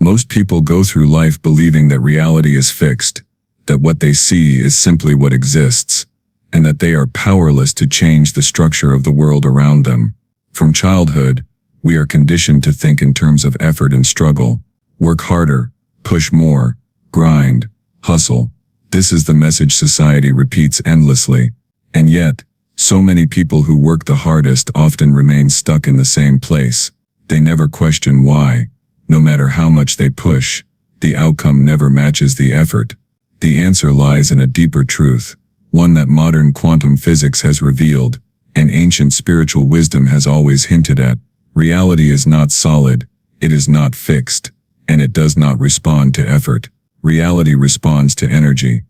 Most people go through life believing that reality is fixed, that what they see is simply what exists, and that they are powerless to change the structure of the world around them. From childhood, we are conditioned to think in terms of effort and struggle. Work harder, push more, grind, hustle. This is the message society repeats endlessly. And yet, so many people who work the hardest often remain stuck in the same place. They never question why. No matter how much they push, the outcome never matches the effort. The answer lies in a deeper truth, one that modern quantum physics has revealed, and ancient spiritual wisdom has always hinted at. Reality is not solid, it is not fixed, and it does not respond to effort. Reality responds to energy.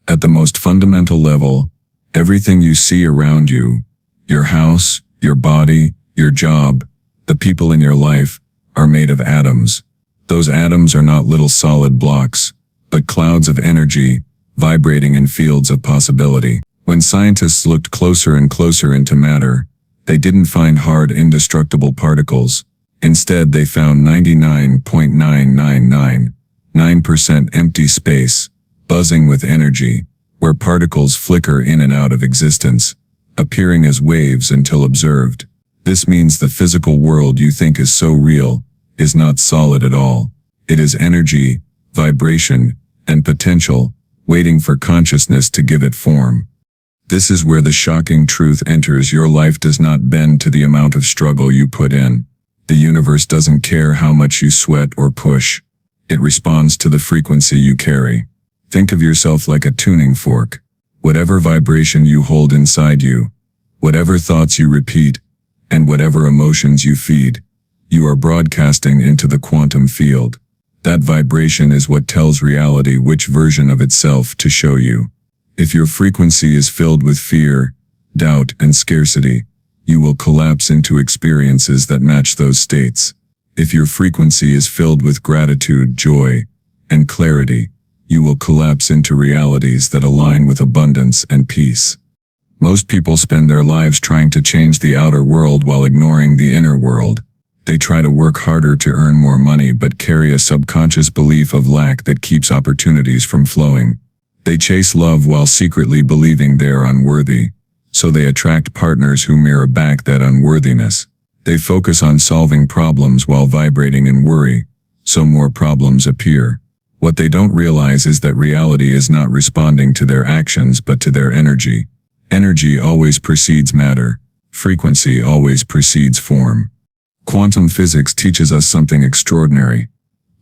At the most fundamental level, everything you see around you, your house, your body, your job, the people in your life, are made of atoms. Those atoms are not little solid blocks, but clouds of energy, vibrating in fields of possibility. When scientists looked closer and closer into matter, they didn't find hard, indestructible particles. Instead, they found 99.9999% empty space, buzzing with energy, where particles flicker in and out of existence, appearing as waves until observed. This means the physical world you think is so real is not solid at all. It is energy, vibration, and potential, waiting for consciousness to give it form. This is where the shocking truth enters. Your life does not bend to the amount of struggle you put in. The universe doesn't care how much you sweat or push. It responds to the frequency you carry. Think of yourself like a tuning fork. Whatever vibration you hold inside you, whatever thoughts you repeat, and whatever emotions you feed, you are broadcasting into the quantum field. That vibration is what tells reality which version of itself to show you. If your frequency is filled with fear, doubt, and scarcity, you will collapse into experiences that match those states. If your frequency is filled with gratitude, joy, and clarity, you will collapse into realities that align with abundance and peace. Most people spend their lives trying to change the outer world while ignoring the inner world. They try to work harder to earn more money but carry a subconscious belief of lack that keeps opportunities from flowing. They chase love while secretly believing they are unworthy, so they attract partners who mirror back that unworthiness. They focus on solving problems while vibrating in worry, so more problems appear. What they don't realize is that reality is not responding to their actions but to their energy. Energy always precedes matter. Frequency always precedes form. Quantum physics teaches us something extraordinary.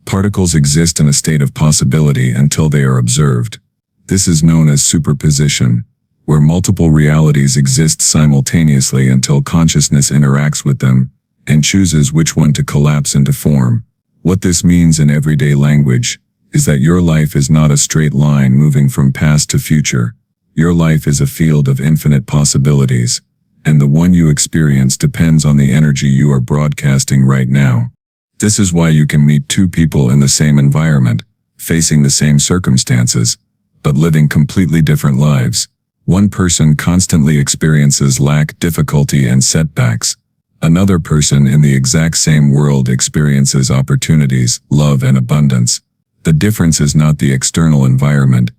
Particles exist in a state of possibility until they are observed. This is known as superposition, where multiple realities exist simultaneously until consciousness interacts with them and chooses which one to collapse into form. What this means in everyday language is that your life is not a straight line moving from past to future. Your life is a field of infinite possibilities, and the one you experience depends on the energy you are broadcasting right now. This is why you can meet two people in the same environment, facing the same circumstances, but living completely different lives. One person constantly experiences lack, difficulty, and setbacks. Another person in the exact same world experiences opportunities, love, and abundance. The difference is not the external environment,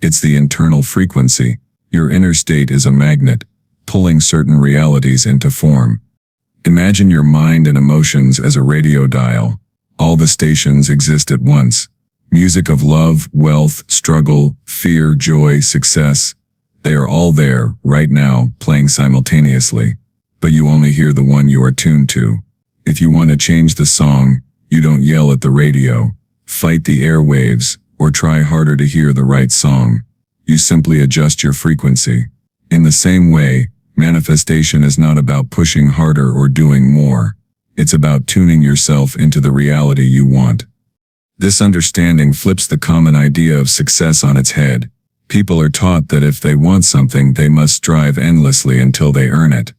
it's the internal frequency. Your inner state is a magnet, pulling certain realities into form. Imagine your mind and emotions as a radio dial. All the stations exist at once. Music of love, wealth, struggle, fear, joy, success. They are all there, right now, playing simultaneously. But you only hear the one you are tuned to. If you want to change the song, you don't yell at the radio, fight the airwaves, or try harder to hear the right song. You simply adjust your frequency. In the same way, manifestation is not about pushing harder or doing more. It's about tuning yourself into the reality you want. This understanding flips the common idea of success on its head. People are taught that if they want something, they must strive endlessly until they earn it.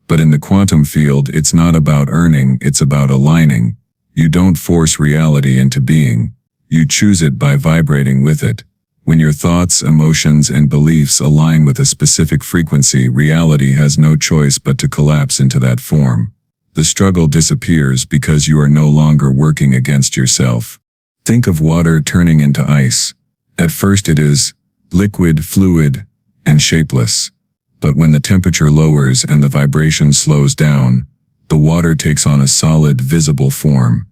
But in the quantum field, it's not about earning, it's about aligning. You don't force reality into being. You choose it by vibrating with it. When your thoughts, emotions, and beliefs align with a specific frequency, reality has no choice but to collapse into that form. The struggle disappears because you are no longer working against yourself. Think of water turning into ice. At first it is liquid, fluid, and shapeless. But when the temperature lowers and the vibration slows down, the water takes on a solid, visible form.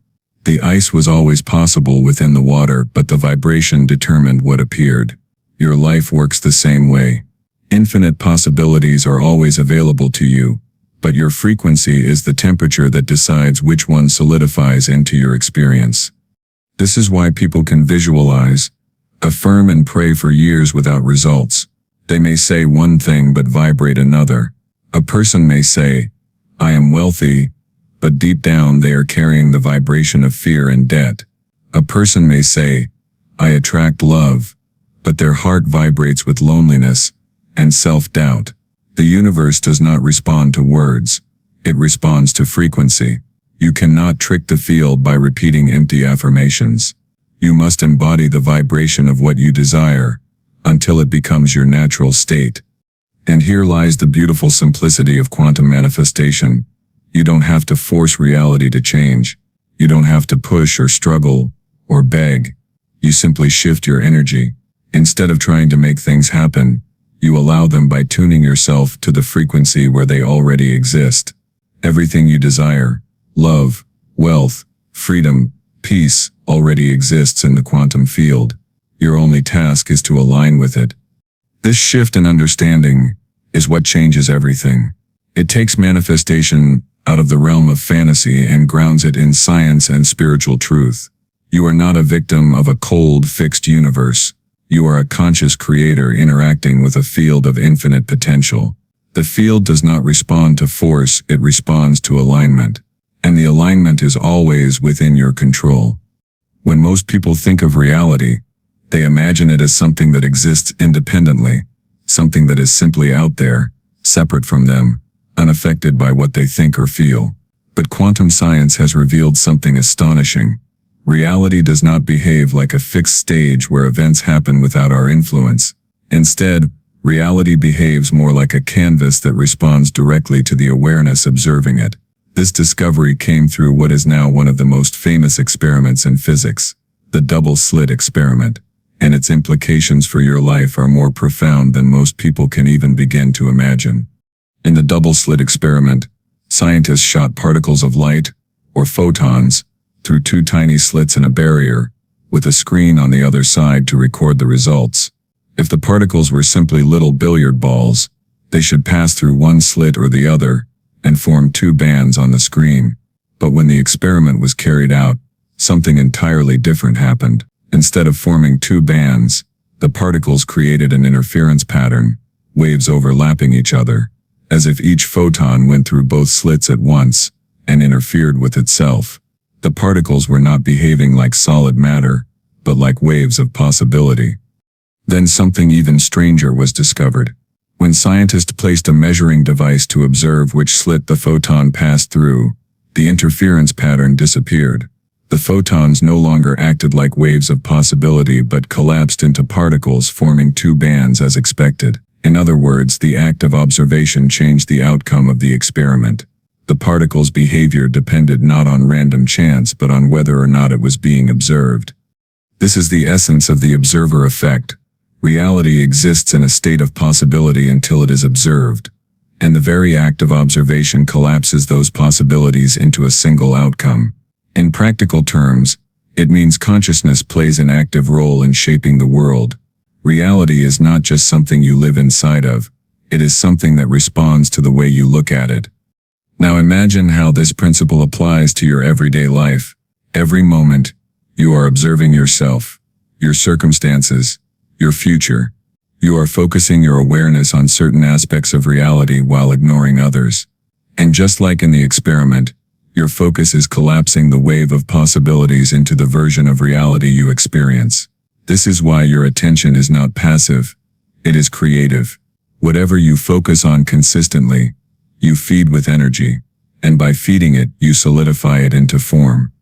The ice was always possible within the water, but the vibration determined what appeared. Your life works the same way. Infinite possibilities are always available to you, but your frequency is the temperature that decides which one solidifies into your experience. This is why people can visualize, affirm and pray for years without results. They may say one thing but vibrate another. A person may say, "I am wealthy," but deep down they are carrying the vibration of fear and debt. A person may say, "I attract love," but their heart vibrates with loneliness and self-doubt. The universe does not respond to words. It responds to frequency. You cannot trick the field by repeating empty affirmations. You must embody the vibration of what you desire until it becomes your natural state. And here lies the beautiful simplicity of quantum manifestation. You don't have to force reality to change. You don't have to push or struggle or beg. You simply shift your energy. Instead of trying to make things happen, you allow them by tuning yourself to the frequency where they already exist. Everything you desire, love, wealth, freedom, peace, already exists in the quantum field. Your only task is to align with it. This shift in understanding is what changes everything. It takes manifestation out of the realm of fantasy and grounds it in science and spiritual truth. You are not a victim of a cold, fixed universe. You are a conscious creator interacting with a field of infinite potential. The field does not respond to force, it responds to alignment. And the alignment is always within your control. When most people think of reality, they imagine it as something that exists independently, something that is simply out there, separate from them, unaffected by what they think or feel. But quantum science has revealed something astonishing. Reality does not behave like a fixed stage where events happen without our influence. Instead, reality behaves more like a canvas that responds directly to the awareness observing it. This discovery came through what is now one of the most famous experiments in physics, the double-slit experiment, and its implications for your life are more profound than most people can even begin to imagine. In the double-slit experiment, scientists shot particles of light, or photons, through two tiny slits in a barrier, with a screen on the other side to record the results. If the particles were simply little billiard balls, they should pass through one slit or the other, and form two bands on the screen. But when the experiment was carried out, something entirely different happened. Instead of forming two bands, the particles created an interference pattern, waves overlapping each other, as if each photon went through both slits at once, and interfered with itself. The particles were not behaving like solid matter, but like waves of possibility. Then something even stranger was discovered. When scientists placed a measuring device to observe which slit the photon passed through, the interference pattern disappeared. The photons no longer acted like waves of possibility but collapsed into particles forming two bands as expected. In other words, the act of observation changed the outcome of the experiment. The particle's behavior depended not on random chance but on whether or not it was being observed. This is the essence of the observer effect. Reality exists in a state of possibility until it is observed, and the very act of observation collapses those possibilities into a single outcome. In practical terms, it means consciousness plays an active role in shaping the world. Reality is not just something you live inside of, it is something that responds to the way you look at it. Now imagine how this principle applies to your everyday life. Every moment, you are observing yourself, your circumstances, your future. You are focusing your awareness on certain aspects of reality while ignoring others. And just like in the experiment, your focus is collapsing the wave of possibilities into the version of reality you experience. This is why your attention is not passive, it is creative. Whatever you focus on consistently, you feed with energy, and by feeding it, you solidify it into form.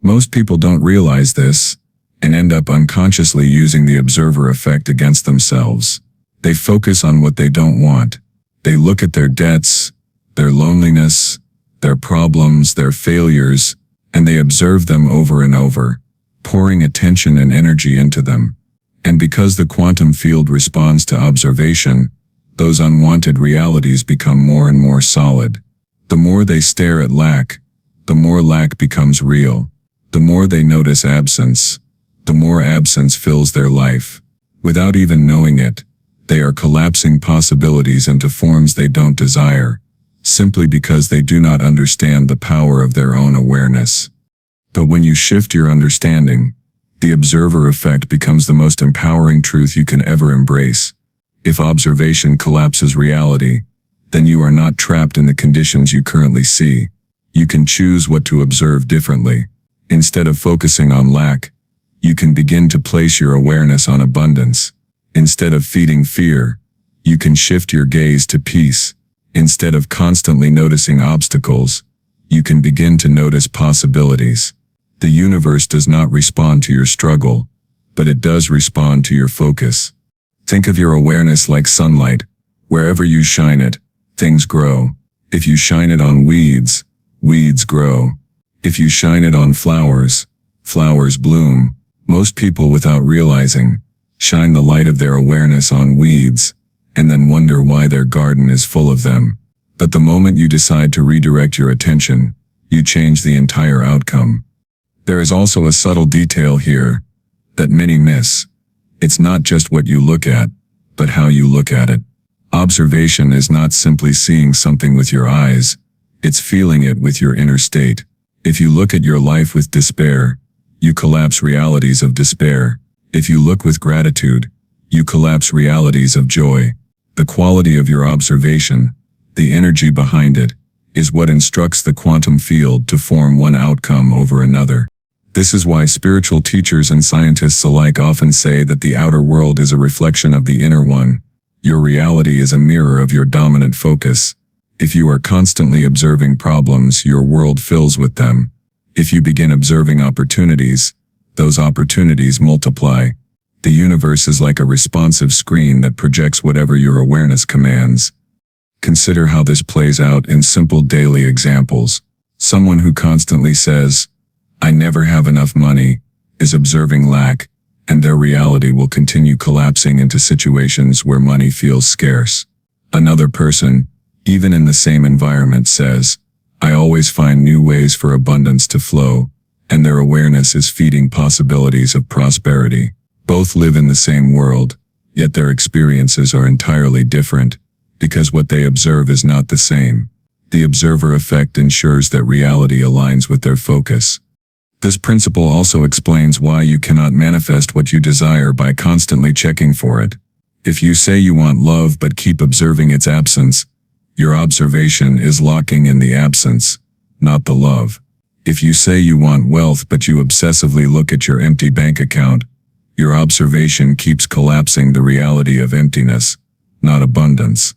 Most people don't realize this, and end up unconsciously using the observer effect against themselves. They focus on what they don't want. They look at their debts, their loneliness, their problems, their failures, and they observe them over and over. pouring attention and energy into them. And because the quantum field responds to observation, those unwanted realities become more and more solid. The more they stare at lack, the more lack becomes real. The more they notice absence, the more absence fills their life. Without even knowing it, they are collapsing possibilities into forms they don't desire, simply because they do not understand the power of their own awareness. But when you shift your understanding, the observer effect becomes the most empowering truth you can ever embrace. If observation collapses reality, then you are not trapped in the conditions you currently see. You can choose what to observe differently. Instead of focusing on lack, you can begin to place your awareness on abundance. Instead of feeding fear, you can shift your gaze to peace. Instead of constantly noticing obstacles, you can begin to notice possibilities. The universe does not respond to your struggle, but it does respond to your focus. Think of your awareness like sunlight. Wherever you shine it, things grow. If you shine it on weeds, weeds grow. If you shine it on flowers, flowers bloom. Most people, without realizing, shine the light of their awareness on weeds, and then wonder why their garden is full of them. But the moment you decide to redirect your attention, you change the entire outcome. There is also a subtle detail here that many miss. It's not just what you look at, but how you look at it. Observation is not simply seeing something with your eyes, it's feeling it with your inner state. If you look at your life with despair, you collapse realities of despair. If you look with gratitude, you collapse realities of joy. The quality of your observation, the energy behind it, is what instructs the quantum field to form one outcome over another. This is why spiritual teachers and scientists alike often say that the outer world is a reflection of the inner one. Your reality is a mirror of your dominant focus. If you are constantly observing problems, your world fills with them. If you begin observing opportunities, those opportunities multiply. The universe is like a responsive screen that projects whatever your awareness commands. Consider how this plays out in simple daily examples. Someone who constantly says, "I never have enough money," is observing lack, and their reality will continue collapsing into situations where money feels scarce. Another person, even in the same environment, says, "I always find new ways for abundance to flow," and their awareness is feeding possibilities of prosperity. Both live in the same world, yet their experiences are entirely different, because what they observe is not the same. The observer effect ensures that reality aligns with their focus. This principle also explains why you cannot manifest what you desire by constantly checking for it. If you say you want love but keep observing its absence, your observation is locking in the absence, not the love. If you say you want wealth but you obsessively look at your empty bank account, your observation keeps collapsing the reality of emptiness, not abundance.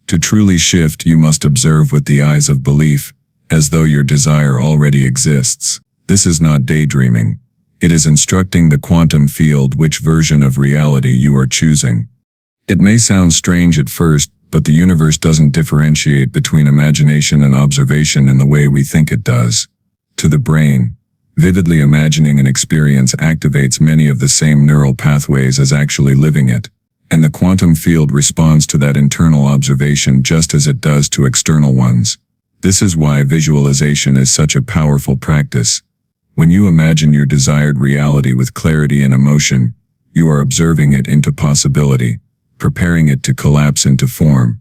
To truly shift, you must observe with the eyes of belief, as though your desire already exists. This is not daydreaming. It is instructing the quantum field which version of reality you are choosing. It may sound strange at first, but the universe doesn't differentiate between imagination and observation in the way we think it does. To the brain, vividly imagining an experience activates many of the same neural pathways as actually living it, and the quantum field responds to that internal observation just as it does to external ones. This is why visualization is such a powerful practice. When you imagine your desired reality with clarity and emotion, you are observing it into possibility, preparing it to collapse into form.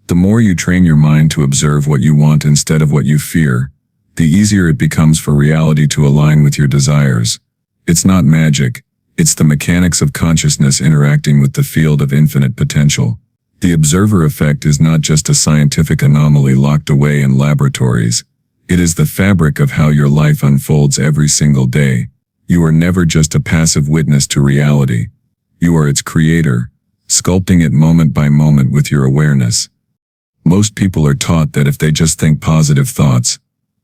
The more you train your mind to observe what you want instead of what you fear, the easier it becomes for reality to align with your desires. It's not magic, it's the mechanics of consciousness interacting with the field of infinite potential. The observer effect is not just a scientific anomaly locked away in laboratories. It is the fabric of how your life unfolds every single day. You are never just a passive witness to reality. You are its creator, sculpting it moment by moment with your awareness. Most people are taught that if they just think positive thoughts,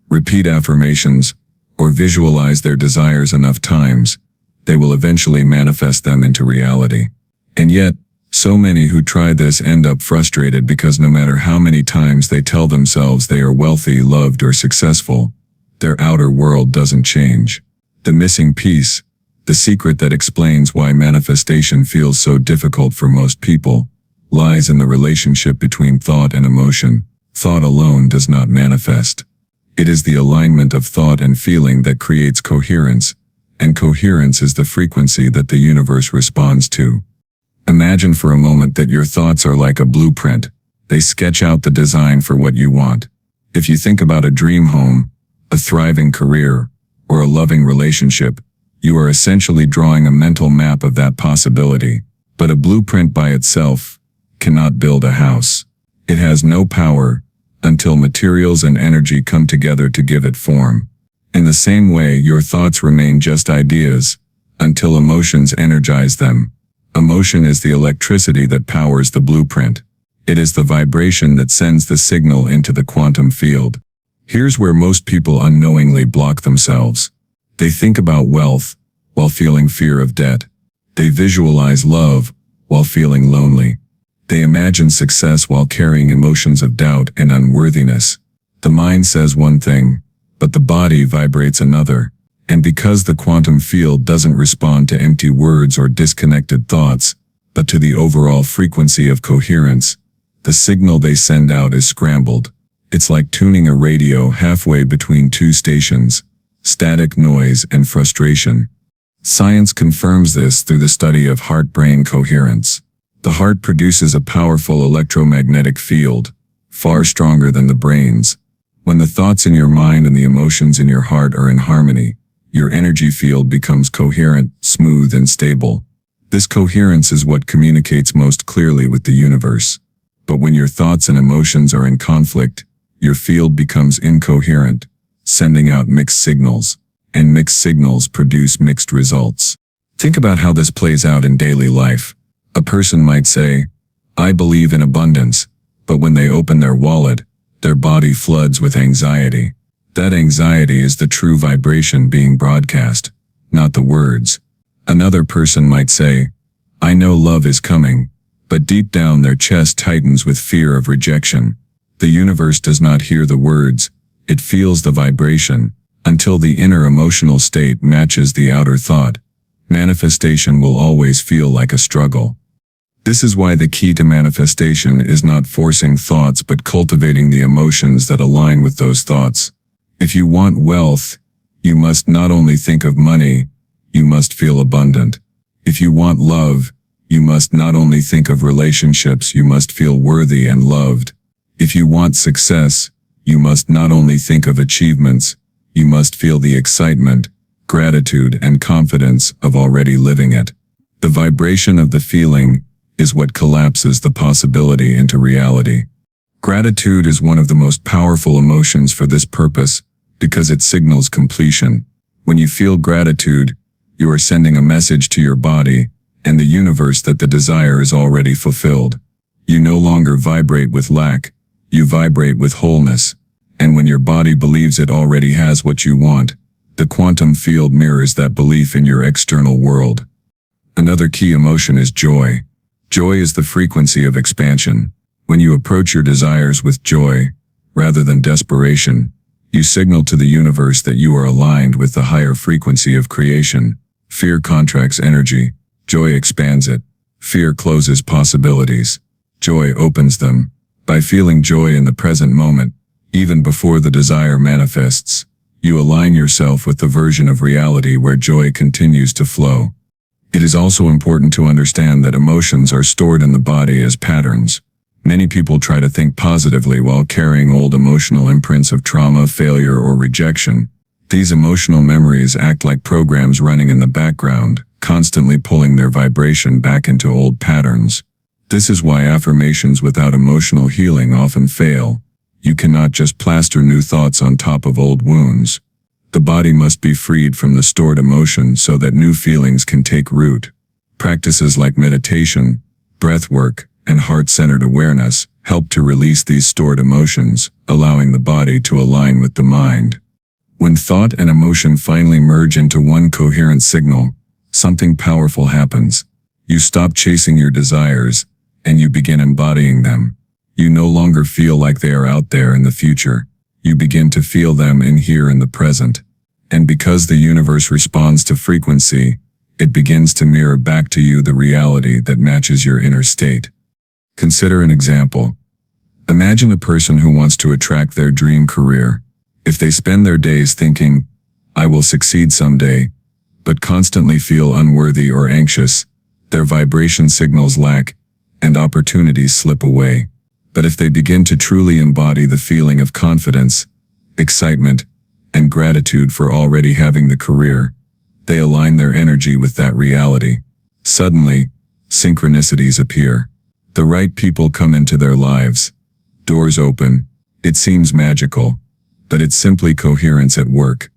repeat affirmations, or visualize their desires enough times, they will eventually manifest them into reality. And yet, so many who try this end up frustrated because no matter how many times they tell themselves they are wealthy, loved, or successful, their outer world doesn't change. The missing piece, The secret that explains why manifestation feels so difficult for most people lies in the relationship between thought and emotion. Thought alone does not manifest. It is the alignment of thought and feeling that creates coherence, and coherence is the frequency that the universe responds to. Imagine for a moment that your thoughts are like a blueprint. They sketch out the design for what you want. If you think about a dream home, a thriving career, or a loving relationship, you are essentially drawing a mental map of that possibility. But a blueprint by itself cannot build a house. It has no power until materials and energy come together to give it form. In the same way, your thoughts remain just ideas until emotions energize them. Emotion is the electricity that powers the blueprint. It is the vibration that sends the signal into the quantum field. Here's where most people unknowingly block themselves. They think about wealth while feeling fear of debt. They visualize love while feeling lonely. They imagine success while carrying emotions of doubt and unworthiness. The mind says one thing, but the body vibrates another. And because the quantum field doesn't respond to empty words or disconnected thoughts, but to the overall frequency of coherence, the signal they send out is scrambled. It's like tuning a radio halfway between two stations, static noise and frustration. Science confirms this through the study of heart-brain coherence. The heart produces a powerful electromagnetic field, far stronger than the brain's. When the thoughts in your mind and the emotions in your heart are in harmony, your energy field becomes coherent, smooth, and stable. This coherence is what communicates most clearly with the universe. But when your thoughts and emotions are in conflict, your field becomes incoherent, sending out mixed signals, and mixed signals produce mixed results. Think about how this plays out in daily life. A person might say, "I believe in abundance," but when they open their wallet, their body floods with anxiety. That anxiety is the true vibration being broadcast, not the words. Another person might say, "I know love is coming," but deep down their chest tightens with fear of rejection. The universe does not hear the words, it feels the vibration. Until the inner emotional state matches the outer thought, manifestation will always feel like a struggle. This is why the key to manifestation is not forcing thoughts but cultivating the emotions that align with those thoughts. If you want wealth, you must not only think of money, you must feel abundant. If you want love, you must not only think of relationships, you must feel worthy and loved. If you want success, you must not only think of achievements, you must feel the excitement, gratitude, and confidence of already living it. The vibration of the feeling is what collapses the possibility into reality. Gratitude is one of the most powerful emotions for this purpose, because it signals completion. When you feel gratitude, you are sending a message to your body and the universe that the desire is already fulfilled. You no longer vibrate with lack, you vibrate with wholeness. And when your body believes it already has what you want, the quantum field mirrors that belief in your external world. Another key emotion is joy. Joy is the frequency of expansion. When you approach your desires with joy, rather than desperation, you signal to the universe that you are aligned with the higher frequency of creation. Fear contracts energy. Joy expands it. Fear closes possibilities. Joy opens them. By feeling joy in the present moment, even before the desire manifests, you align yourself with the version of reality where joy continues to flow. It is also important to understand that emotions are stored in the body as patterns. Many people try to think positively while carrying old emotional imprints of trauma, failure, or rejection. These emotional memories act like programs running in the background, constantly pulling their vibration back into old patterns. This is why affirmations without emotional healing often fail. You cannot just plaster new thoughts on top of old wounds. The body must be freed from the stored emotion so that new feelings can take root. Practices like meditation, breath work, and heart-centered awareness help to release these stored emotions, allowing the body to align with the mind. When thought and emotion finally merge into one coherent signal, something powerful happens. You stop chasing your desires, and you begin embodying them. You no longer feel like they are out there in the future. You begin to feel them in here in the present. And because the universe responds to frequency, it begins to mirror back to you the reality that matches your inner state. Consider an example. Imagine a person who wants to attract their dream career. If they spend their days thinking, "I will succeed someday," but constantly feel unworthy or anxious, their vibration signals lack, and opportunities slip away. But if they begin to truly embody the feeling of confidence, excitement, and gratitude for already having the career, they align their energy with that reality. Suddenly, synchronicities appear. The right people come into their lives. Doors open. It seems magical, but it's simply coherence at work.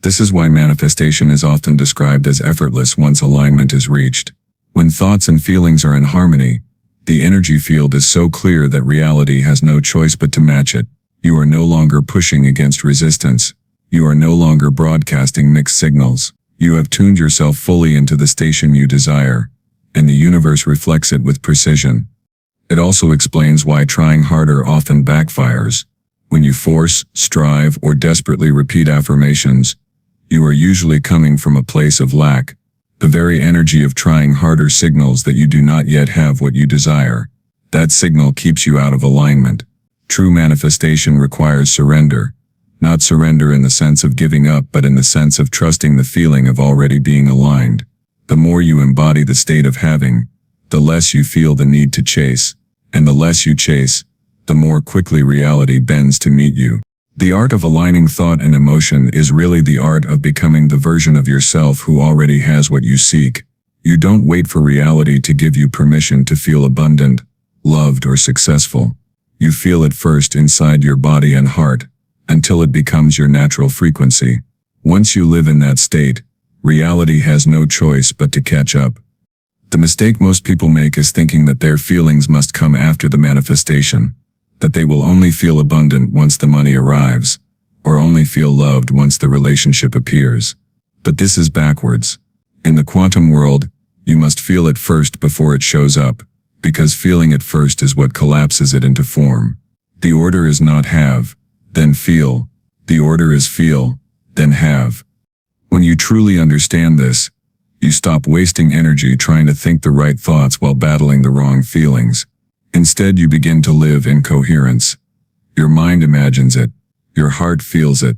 This is why manifestation is often described as effortless once alignment is reached. When thoughts and feelings are in harmony, the energy field is so clear that reality has no choice but to match it. You are no longer pushing against resistance. You are no longer broadcasting mixed signals. You have tuned yourself fully into the station you desire, and the universe reflects it with precision. It also explains why trying harder often backfires. When you force, strive, or desperately repeat affirmations, you are usually coming from a place of lack. The very energy of trying harder signals that you do not yet have what you desire. That signal keeps you out of alignment. True manifestation requires surrender. Not surrender in the sense of giving up, but in the sense of trusting the feeling of already being aligned. The more you embody the state of having, the less you feel the need to chase. And the less you chase, the more quickly reality bends to meet you. The art of aligning thought and emotion is really the art of becoming the version of yourself who already has what you seek. You don't wait for reality to give you permission to feel abundant, loved, or successful. You feel it first inside your body and heart, until it becomes your natural frequency. Once you live in that state, reality has no choice but to catch up. The mistake most people make is thinking that their feelings must come after the manifestation, that they will only feel abundant once the money arrives, or only feel loved once the relationship appears. But this is backwards. In the quantum world, you must feel it first before it shows up, because feeling it first is what collapses it into form. The order is not have, then feel. The order is feel, then have. When you truly understand this, you stop wasting energy trying to think the right thoughts while battling the wrong feelings. Instead, you begin to live in coherence. Your mind imagines it, your heart feels it,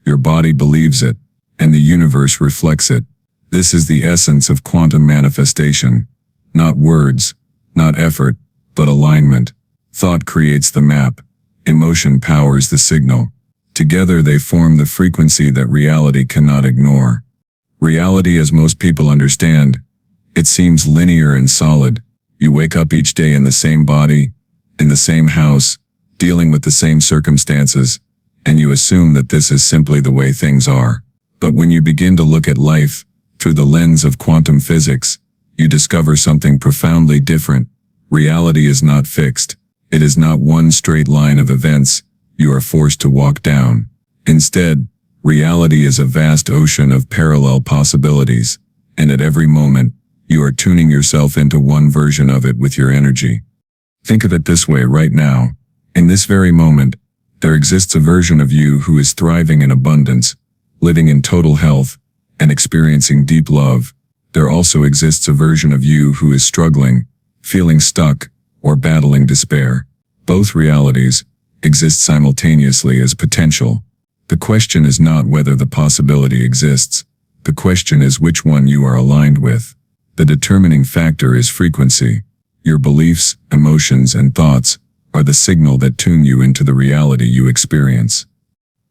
your body believes it, and the universe reflects it. This is the essence of quantum manifestation. Not words, not effort, but alignment. Thought creates the map. Emotion powers the signal. Together they form the frequency that reality cannot ignore. Reality, as most people understand, it seems linear and solid. You wake up each day in the same body, in the same house, dealing with the same circumstances, and you assume that this is simply the way things are. But when you begin to look at life through the lens of quantum physics, you discover something profoundly different. Reality is not fixed. It is not one straight line of events you are forced to walk down. Instead, reality is a vast ocean of parallel possibilities, and at every moment, you are tuning yourself into one version of it with your energy. Think of it this way right now. In this very moment, there exists a version of you who is thriving in abundance, living in total health, and experiencing deep love. There also exists a version of you who is struggling, feeling stuck, or battling despair. Both realities exist simultaneously as potential. The question is not whether the possibility exists. The question is which one you are aligned with. The determining factor is frequency. Your beliefs, emotions, and thoughts are the signal that tune you into the reality you experience.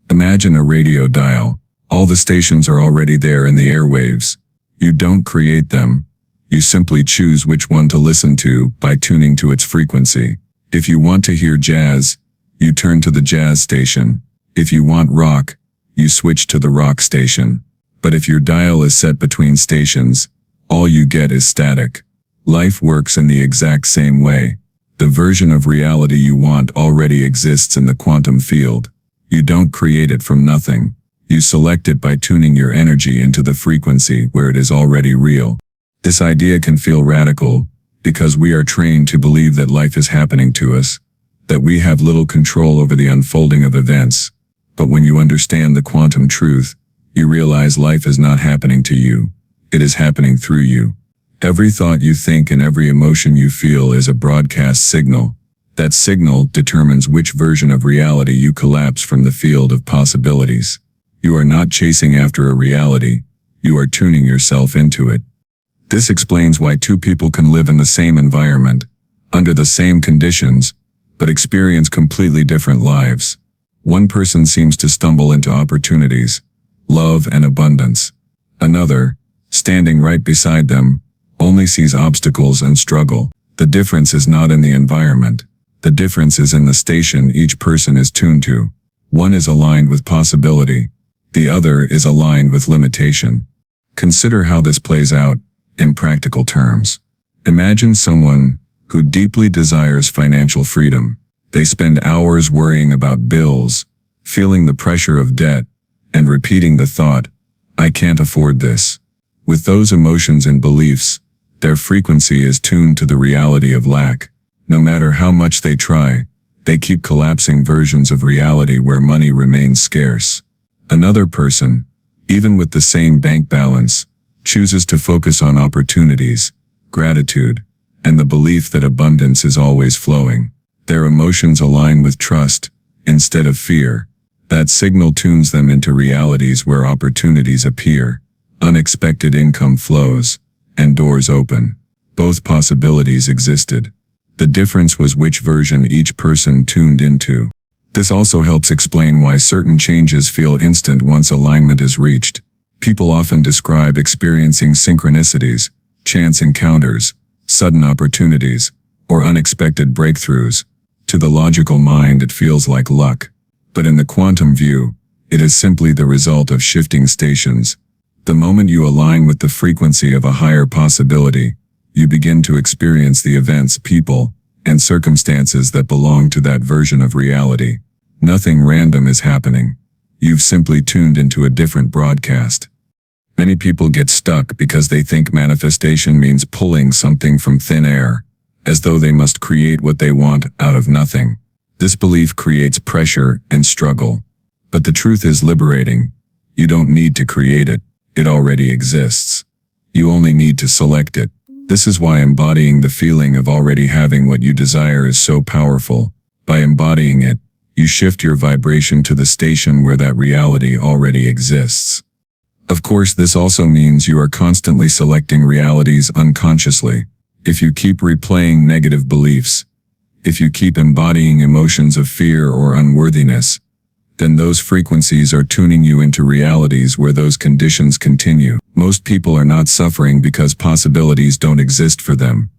Imagine a radio dial. All the stations are already there in the airwaves. You don't create them. You simply choose which one to listen to by tuning to its frequency. If you want to hear jazz, you turn to the jazz station. If you want rock, you switch to the rock station. But if your dial is set between stations, all you get is static. Life works in the exact same way. The version of reality you want already exists in the quantum field. You don't create it from nothing. You select it by tuning your energy into the frequency where it is already real. This idea can feel radical, because we are trained to believe that life is happening to us, that we have little control over the unfolding of events. But when you understand the quantum truth, you realize life is not happening to you. It is happening through you. Every thought you think and every emotion you feel is a broadcast signal. That signal determines which version of reality you collapse from the field of possibilities. You are not chasing after a reality. You are tuning yourself into it. This explains why two people can live in the same environment, under the same conditions, but experience completely different lives. One person seems to stumble into opportunities, love and abundance. Another, standing right beside them, only sees obstacles and struggle. The difference is not in the environment. The difference is in the station each person is tuned to. One is aligned with possibility. The other is aligned with limitation. Consider how this plays out in practical terms. Imagine someone who deeply desires financial freedom. They spend hours worrying about bills, feeling the pressure of debt, and repeating the thought, "I can't afford this." With those emotions and beliefs, their frequency is tuned to the reality of lack. No matter how much they try, they keep collapsing versions of reality where money remains scarce. Another person, even with the same bank balance, chooses to focus on opportunities, gratitude, and the belief that abundance is always flowing. Their emotions align with trust, instead of fear. That signal tunes them into realities where opportunities appear, unexpected income flows, and doors open. Both possibilities existed. The difference was which version each person tuned into. This also helps explain why certain changes feel instant once alignment is reached. People often describe experiencing synchronicities, chance encounters, sudden opportunities, or unexpected breakthroughs. To the logical mind it feels like luck. But in the quantum view, it is simply the result of shifting stations. The moment you align with the frequency of a higher possibility, you begin to experience the events, people, and circumstances that belong to that version of reality. Nothing random is happening. You've simply tuned into a different broadcast. Many people get stuck because they think manifestation means pulling something from thin air, as though they must create what they want out of nothing. This belief creates pressure and struggle. But the truth is liberating. You don't need to create it. It already exists. You only need to select it. This is why embodying the feeling of already having what you desire is so powerful. By embodying it, you shift your vibration to the station where that reality already exists. Of course, this also means you are constantly selecting realities unconsciously. If you keep replaying negative beliefs, if you keep embodying emotions of fear or unworthiness, then those frequencies are tuning you into realities where those conditions continue. Most people are not suffering because possibilities don't exist for them.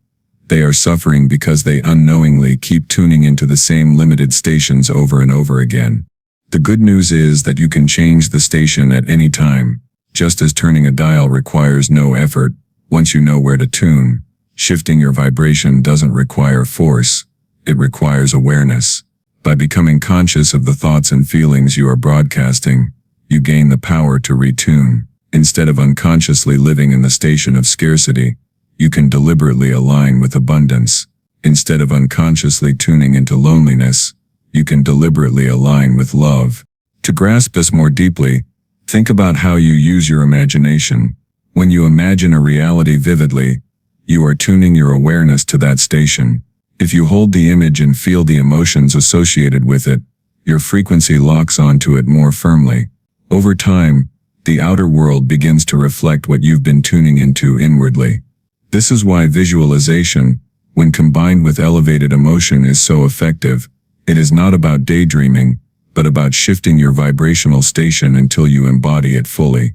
They are suffering because they unknowingly keep tuning into the same limited stations over and over again. The good news is that you can change the station at any time. Just as turning a dial requires no effort, once you know where to tune, shifting your vibration doesn't require force. It requires awareness. By becoming conscious of the thoughts and feelings you are broadcasting, you gain the power to retune. Instead of unconsciously living in the station of scarcity, you can deliberately align with abundance. Instead of unconsciously tuning into loneliness, you can deliberately align with love. To grasp this more deeply, think about how you use your imagination. When you imagine a reality vividly, you are tuning your awareness to that station. If you hold the image and feel the emotions associated with it, your frequency locks onto it more firmly. Over time, the outer world begins to reflect what you've been tuning into inwardly. This is why visualization, when combined with elevated emotion, is so effective. It is not about daydreaming, but about shifting your vibrational station until you embody it fully.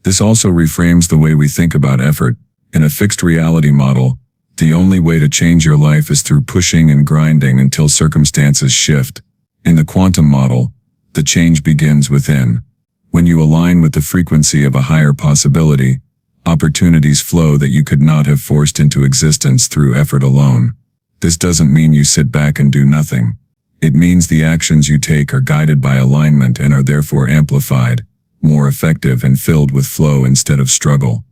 This also reframes the way we think about effort. In a fixed reality model, the only way to change your life is through pushing and grinding until circumstances shift. In the quantum model, the change begins within. When you align with the frequency of a higher possibility, opportunities flow that you could not have forced into existence through effort alone. This doesn't mean you sit back and do nothing. It means the actions you take are guided by alignment and are therefore amplified, more effective and filled with flow instead of struggle.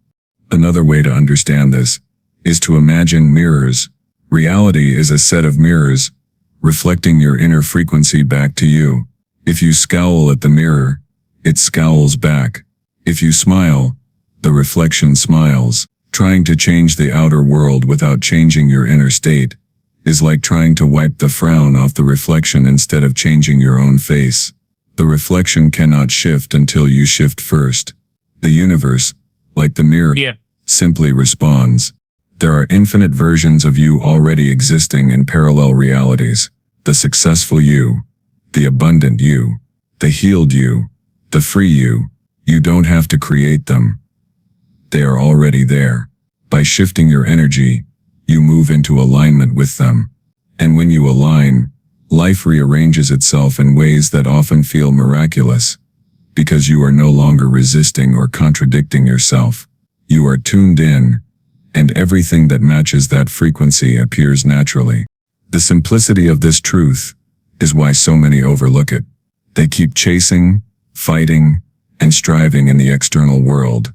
Another way to understand this is to imagine mirrors. Reality is a set of mirrors, reflecting your inner frequency back to you. If you scowl at the mirror, it scowls back. If you smile, The reflection smiles. Trying to change the outer world without changing your inner state is like trying to wipe the frown off the reflection instead of changing your own face. The reflection cannot shift until you shift first. The universe, like the mirror, simply responds. There are infinite versions of you already existing in parallel realities. The successful you, the abundant you, the healed you, the free you. You don't have to create them. They are already there. By shifting your energy, you move into alignment with them. And when you align, life rearranges itself in ways that often feel miraculous, because you are no longer resisting or contradicting yourself. You are tuned in, and everything that matches that frequency appears naturally. The simplicity of this truth is why so many overlook it. They keep chasing, fighting, and striving in the external world,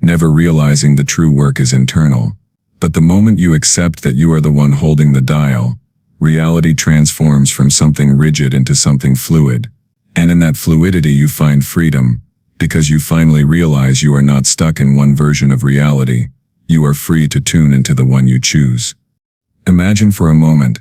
never realizing the true work is internal. But the moment you accept that you are the one holding the dial, reality transforms from something rigid into something fluid. And in that fluidity you find freedom, because you finally realize you are not stuck in one version of reality. You are free to tune into the one you choose. Imagine for a moment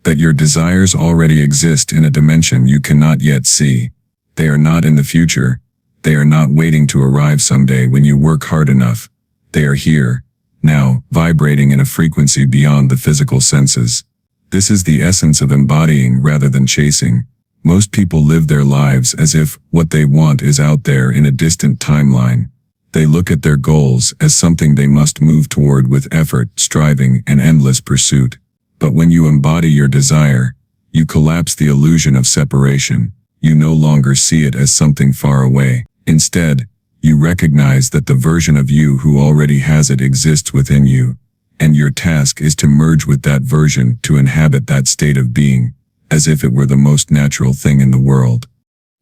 that your desires already exist in a dimension you cannot yet see. They are not in the future. They are not waiting to arrive someday when you work hard enough. They are here, now, vibrating in a frequency beyond the physical senses. This is the essence of embodying rather than chasing. Most people live their lives as if what they want is out there in a distant timeline. They look at their goals as something they must move toward with effort, striving, and endless pursuit. But when you embody your desire, you collapse the illusion of separation. You no longer see it as something far away. Instead, you recognize that the version of you who already has it exists within you, and your task is to merge with that version to inhabit that state of being, as if it were the most natural thing in the world.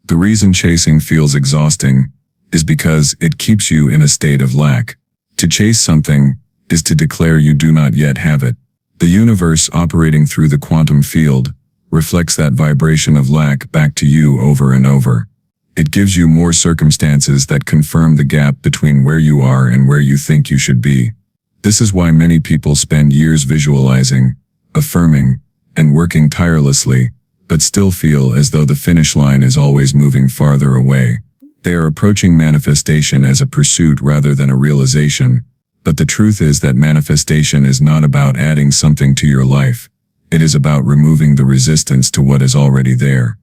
The reason chasing feels exhausting is because it keeps you in a state of lack. To chase something is to declare you do not yet have it. The universe operating through the quantum field reflects that vibration of lack back to you over and over. It gives you more circumstances that confirm the gap between where you are and where you think you should be. This is why many people spend years visualizing, affirming, and working tirelessly, but still feel as though the finish line is always moving farther away. They are approaching manifestation as a pursuit rather than a realization, but the truth is that manifestation is not about adding something to your life. It is about removing the resistance to what is already there.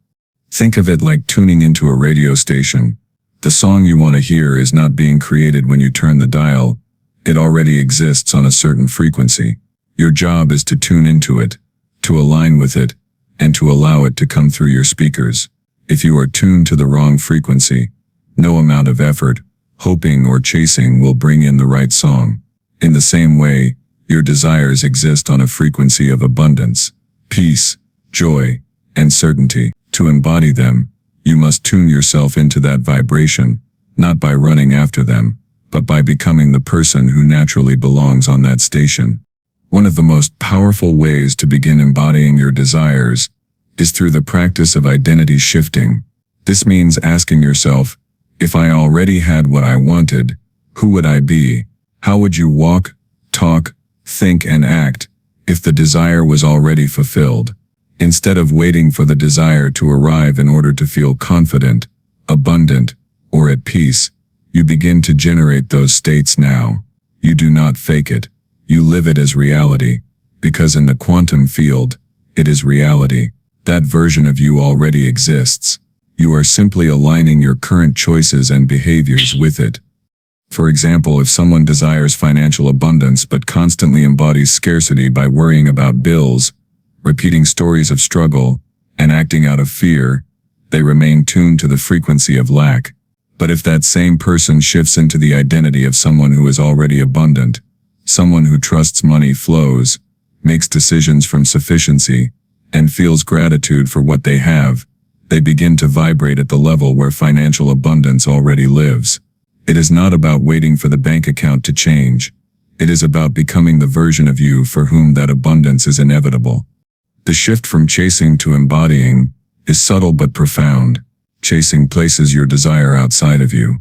Think of it like tuning into a radio station. The song you want to hear is not being created when you turn the dial. It already exists on a certain frequency. Your job is to tune into it, to align with it, and to allow it to come through your speakers. If you are tuned to the wrong frequency, no amount of effort, hoping or chasing will bring in the right song. In the same way, your desires exist on a frequency of abundance, peace, joy, and certainty. To embody them, you must tune yourself into that vibration, not by running after them, but by becoming the person who naturally belongs on that station. One of the most powerful ways to begin embodying your desires is through the practice of identity shifting. This means asking yourself, if I already had what I wanted, who would I be? How would you walk, talk, think, and act if the desire was already fulfilled? Instead of waiting for the desire to arrive in order to feel confident, abundant, or at peace, you begin to generate those states now. You do not fake it. You live it as reality, because in the quantum field, it is reality. That version of you already exists. You are simply aligning your current choices and behaviors with it. For example, if someone desires financial abundance but constantly embodies scarcity by worrying about bills, repeating stories of struggle, and acting out of fear, they remain tuned to the frequency of lack. But if that same person shifts into the identity of someone who is already abundant, someone who trusts money flows, makes decisions from sufficiency, and feels gratitude for what they have, they begin to vibrate at the level where financial abundance already lives. It is not about waiting for the bank account to change. It is about becoming the version of you for whom that abundance is inevitable. The shift from chasing to embodying is subtle but profound. Chasing places your desire outside of you.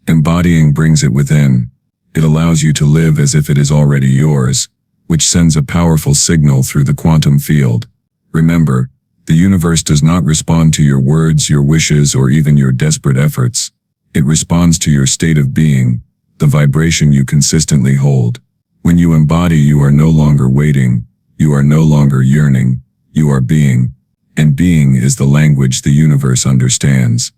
Embodying brings it within. It allows you to live as if it is already yours, which sends a powerful signal through the quantum field. Remember, the universe does not respond to your words, your wishes, or even your desperate efforts. It responds to your state of being, the vibration you consistently hold. When you embody, you are no longer waiting, you are no longer yearning, you are being. And being is the language the universe understands.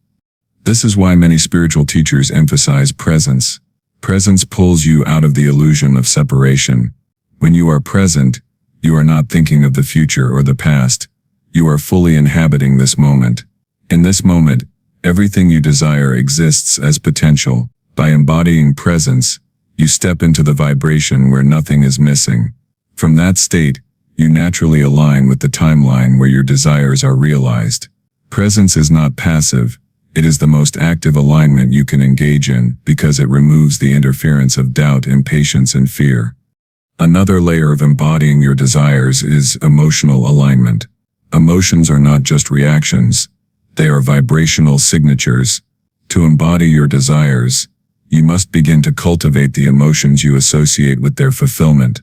This is why many spiritual teachers emphasize presence. Presence pulls you out of the illusion of separation. When you are present, you are not thinking of the future or the past. You are fully inhabiting this moment. In this moment, everything you desire exists as potential. By embodying presence, you step into the vibration where nothing is missing. From that state, you naturally align with the timeline where your desires are realized. Presence is not passive. It is the most active alignment you can engage in because it removes the interference of doubt, impatience, and fear. Another layer of embodying your desires is emotional alignment. Emotions are not just reactions. They are vibrational signatures. To embody your desires, you must begin to cultivate the emotions you associate with their fulfillment.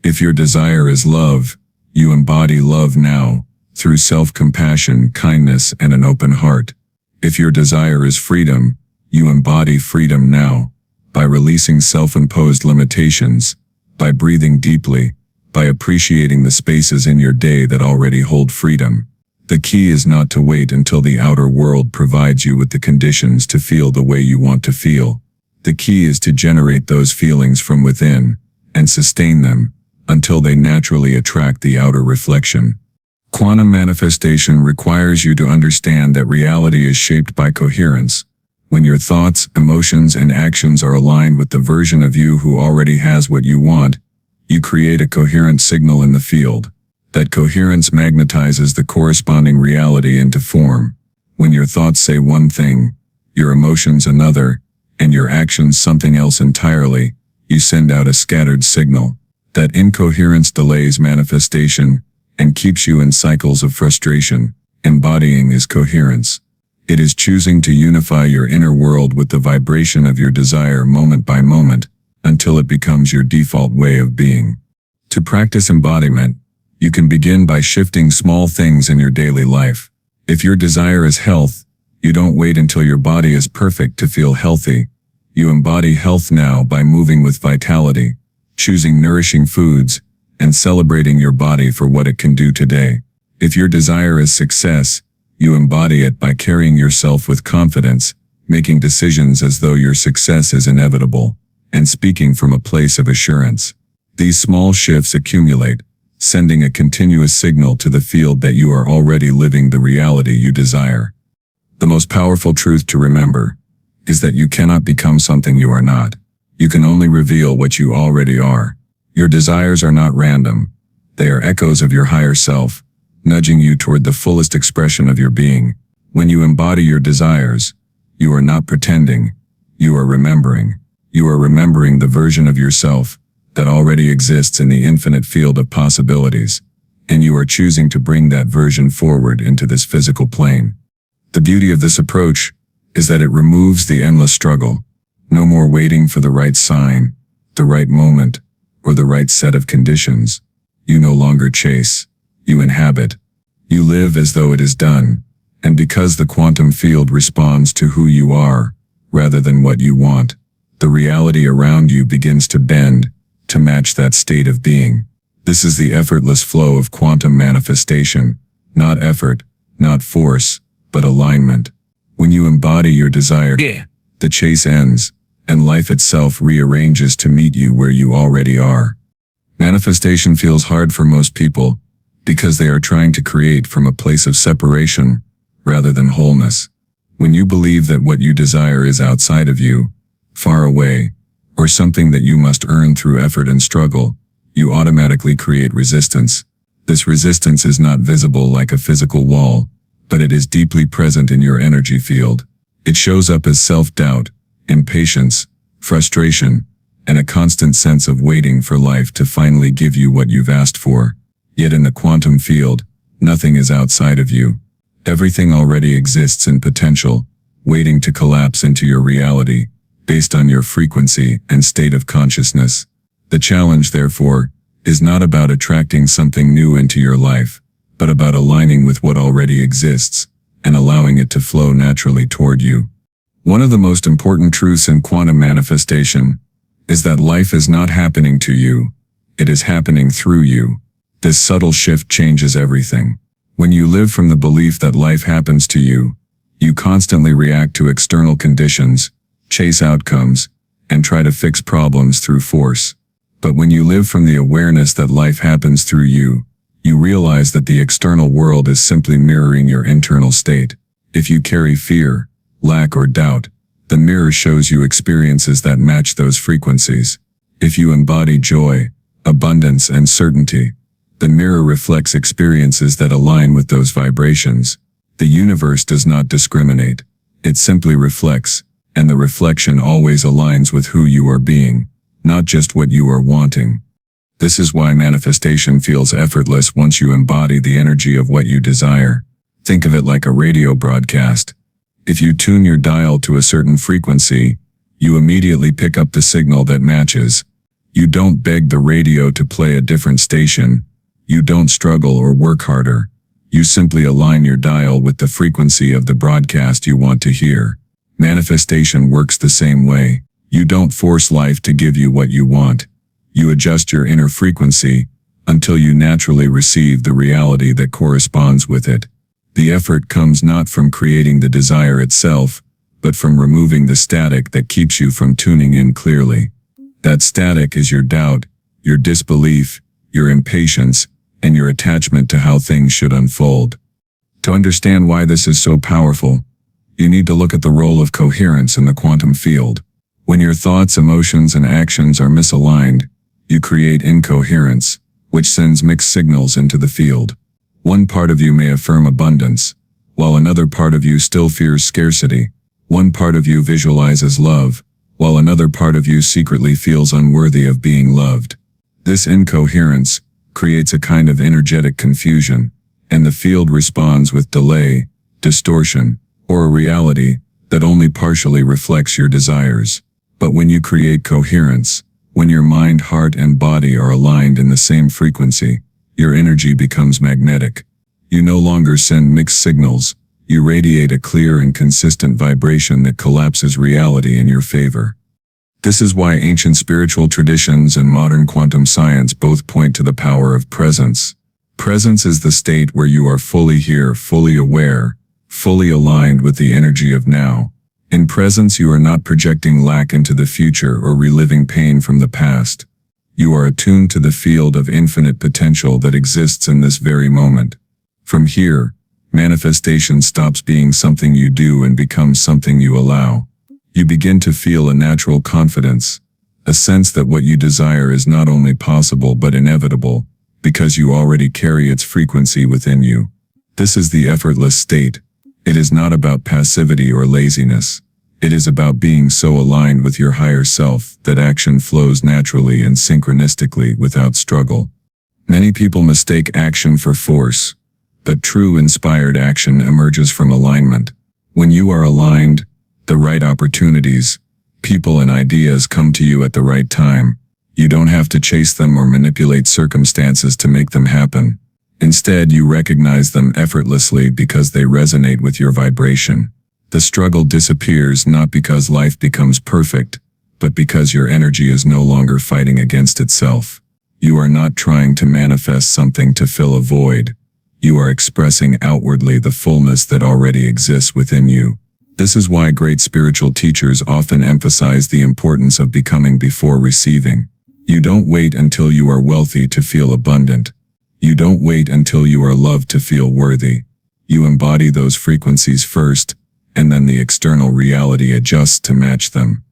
If your desire is love, you embody love now, through self-compassion, kindness, and an open heart. If your desire is freedom, you embody freedom now, by releasing self-imposed limitations, by breathing deeply, by appreciating the spaces in your day that already hold freedom. The key is not to wait until the outer world provides you with the conditions to feel the way you want to feel. The key is to generate those feelings from within, and sustain them, until they naturally attract the outer reflection. Quantum manifestation requires you to understand that reality is shaped by coherence. When your thoughts, emotions, and actions are aligned with the version of you who already has what you want, you create a coherent signal in the field. That coherence magnetizes the corresponding reality into form. When your thoughts say one thing, your emotions another, and your actions something else entirely, you send out a scattered signal. That incoherence delays manifestation and keeps you in cycles of frustration. Embodying is coherence. It is choosing to unify your inner world with the vibration of your desire moment by moment, until it becomes your default way of being. To practice embodiment, you can begin by shifting small things in your daily life. If your desire is health, you don't wait until your body is perfect to feel healthy. You embody health now by moving with vitality, choosing nourishing foods, and celebrating your body for what it can do today. If your desire is success, you embody it by carrying yourself with confidence, making decisions as though your success is inevitable, and speaking from a place of assurance. These small shifts accumulate, sending a continuous signal to the field that you are already living the reality you desire. The most powerful truth to remember is that you cannot become something you are not. You can only reveal what you already are. Your desires are not random. They are echoes of your higher self, nudging you toward the fullest expression of your being. When you embody your desires, you are not pretending. You are remembering. You are remembering the version of yourself that already exists in the infinite field of possibilities, and you are choosing to bring that version forward into this physical plane. The beauty of this approach is that it removes the endless struggle. No more waiting for the right sign, the right moment, or the right set of conditions. You no longer chase. You inhabit. You live as though it is done. And because the quantum field responds to who you are, rather than what you want, the reality around you begins to bend, to match that state of being. This is the effortless flow of quantum manifestation. Not effort, not force, but alignment. When you embody your desire, the chase ends, and life itself rearranges to meet you where you already are. Manifestation feels hard for most people, because they are trying to create from a place of separation, rather than wholeness. When you believe that what you desire is outside of you, far away, or something that you must earn through effort and struggle, you automatically create resistance. This resistance is not visible like a physical wall, but it is deeply present in your energy field. It shows up as self-doubt, impatience, frustration, and a constant sense of waiting for life to finally give you what you've asked for. Yet in the quantum field, nothing is outside of you. Everything already exists in potential, waiting to collapse into your reality. based on your frequency and state of consciousness. The challenge, therefore, is not about attracting something new into your life, but about aligning with what already exists and allowing it to flow naturally toward you. One of the most important truths in quantum manifestation is that life is not happening to you, it is happening through you. This subtle shift changes everything. When you live from the belief that life happens to you, you constantly react to external conditions, chase outcomes, and try to fix problems through force. But when you live from the awareness that life happens through you, you realize that the external world is simply mirroring your internal state. If you carry fear, lack, or doubt, the mirror shows you experiences that match those frequencies. If you embody joy, abundance, and certainty, the mirror reflects experiences that align with those vibrations. The universe does not discriminate. It simply reflects, and the reflection always aligns with who you are being, not just what you are wanting. This is why manifestation feels effortless once you embody the energy of what you desire. Think of it like a radio broadcast. If you tune your dial to a certain frequency, you immediately pick up the signal that matches. You don't beg the radio to play a different station. You don't struggle or work harder. You simply align your dial with the frequency of the broadcast you want to hear. Manifestation works the same way. You don't force life to give you what you want. You adjust your inner frequency until you naturally receive the reality that corresponds with it. The effort comes not from creating the desire itself, but from removing the static that keeps you from tuning in clearly. That static is your doubt, your disbelief, your impatience, and your attachment to how things should unfold. To understand why this is so powerful, you need to look at the role of coherence in the quantum field. When your thoughts, emotions, and actions are misaligned, you create incoherence, which sends mixed signals into the field. One part of you may affirm abundance, while another part of you still fears scarcity. One part of you visualizes love, while another part of you secretly feels unworthy of being loved. This incoherence creates a kind of energetic confusion, and the field responds with delay, distortion, or a reality that only partially reflects your desires. But when you create coherence, when your mind, heart, and body are aligned in the same frequency, your energy becomes magnetic. You no longer send mixed signals, you radiate a clear and consistent vibration that collapses reality in your favor. This is why ancient spiritual traditions and modern quantum science both point to the power of presence. Presence is the state where you are fully here, fully aware, fully aligned with the energy of now. In presence, you are not projecting lack into the future or reliving pain from the past. You are attuned to the field of infinite potential that exists in this very moment. From here, manifestation stops being something you do and becomes something you allow. You begin to feel a natural confidence, a sense that what you desire is not only possible but inevitable, because you already carry its frequency within you. This is the effortless state. It is not about passivity or laziness. It is about being so aligned with your higher self that action flows naturally and synchronistically without struggle. Many people mistake action for force, but true inspired action emerges from alignment. When you are aligned, the right opportunities, people, and ideas come to you at the right time. You don't have to chase them or manipulate circumstances to make them happen. Instead, you recognize them effortlessly because they resonate with your vibration. The struggle disappears not because life becomes perfect, but because your energy is no longer fighting against itself. You are not trying to manifest something to fill a void. You are expressing outwardly the fullness that already exists within you. This is why great spiritual teachers often emphasize the importance of becoming before receiving. You don't wait until you are wealthy to feel abundant. You don't wait until you are loved to feel worthy. You embody those frequencies first, and then the external reality adjusts to match them.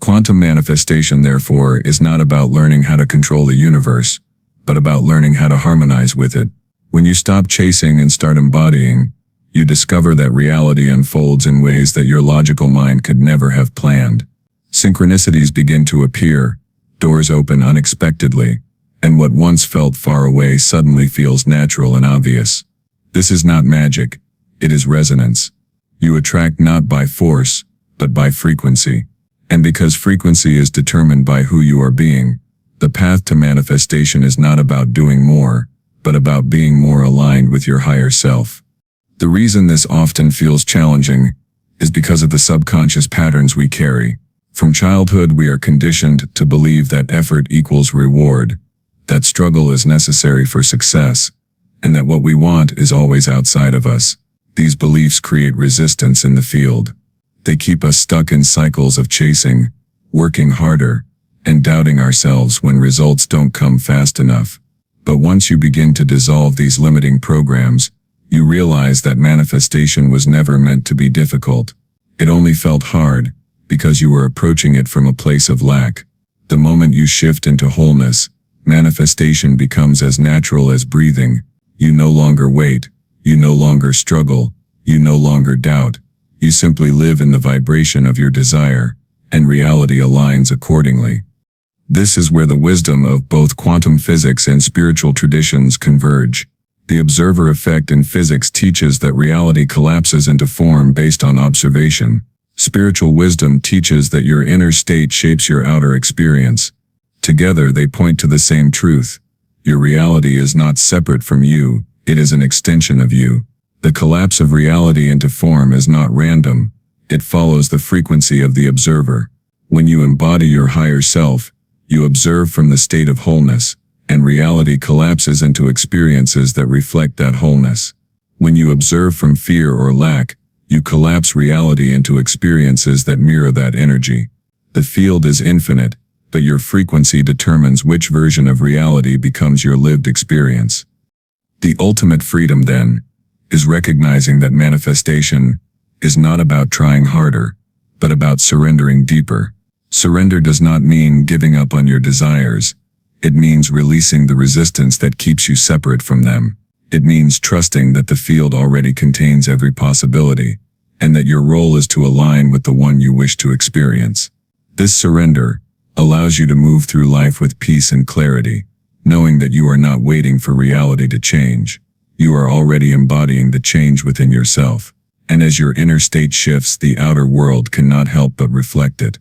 Quantum manifestation, therefore, is not about learning how to control the universe, but about learning how to harmonize with it. When you stop chasing and start embodying, you discover that reality unfolds in ways that your logical mind could never have planned. Synchronicities begin to appear, doors open unexpectedly, and what once felt far away suddenly feels natural and obvious. This is not magic, it is resonance. You attract not by force, but by frequency. And because frequency is determined by who you are being, the path to manifestation is not about doing more, but about being more aligned with your higher self. The reason this often feels challenging is because of the subconscious patterns we carry. From childhood, we are conditioned to believe that effort equals reward, that struggle is necessary for success, and that what we want is always outside of us. These beliefs create resistance in the field. They keep us stuck in cycles of chasing, working harder, and doubting ourselves when results don't come fast enough. But once you begin to dissolve these limiting programs, you realize that manifestation was never meant to be difficult. It only felt hard because you were approaching it from a place of lack. The moment you shift into wholeness, manifestation becomes as natural as breathing. You no longer wait, you no longer struggle, you no longer doubt. You simply live in the vibration of your desire, and reality aligns accordingly. This is where the wisdom of both quantum physics and spiritual traditions converge. The observer effect in physics teaches that reality collapses into form based on observation. Spiritual wisdom teaches that your inner state shapes your outer experience. Together they point to the same truth. Your reality is not separate from you, it is an extension of you. The collapse of reality into form is not random, it follows the frequency of the observer. When you embody your higher self, you observe from the state of wholeness, and reality collapses into experiences that reflect that wholeness. When you observe from fear or lack, you collapse reality into experiences that mirror that energy. The field is infinite, but your frequency determines which version of reality becomes your lived experience. The ultimate freedom, then, is recognizing that manifestation is not about trying harder, but about surrendering deeper. Surrender does not mean giving up on your desires. It means releasing the resistance that keeps you separate from them. It means trusting that the field already contains every possibility, and that your role is to align with the one you wish to experience. This surrender allows you to move through life with peace and clarity, knowing that you are not waiting for reality to change. You are already embodying the change within yourself, and as your inner state shifts, the outer world cannot help but reflect it.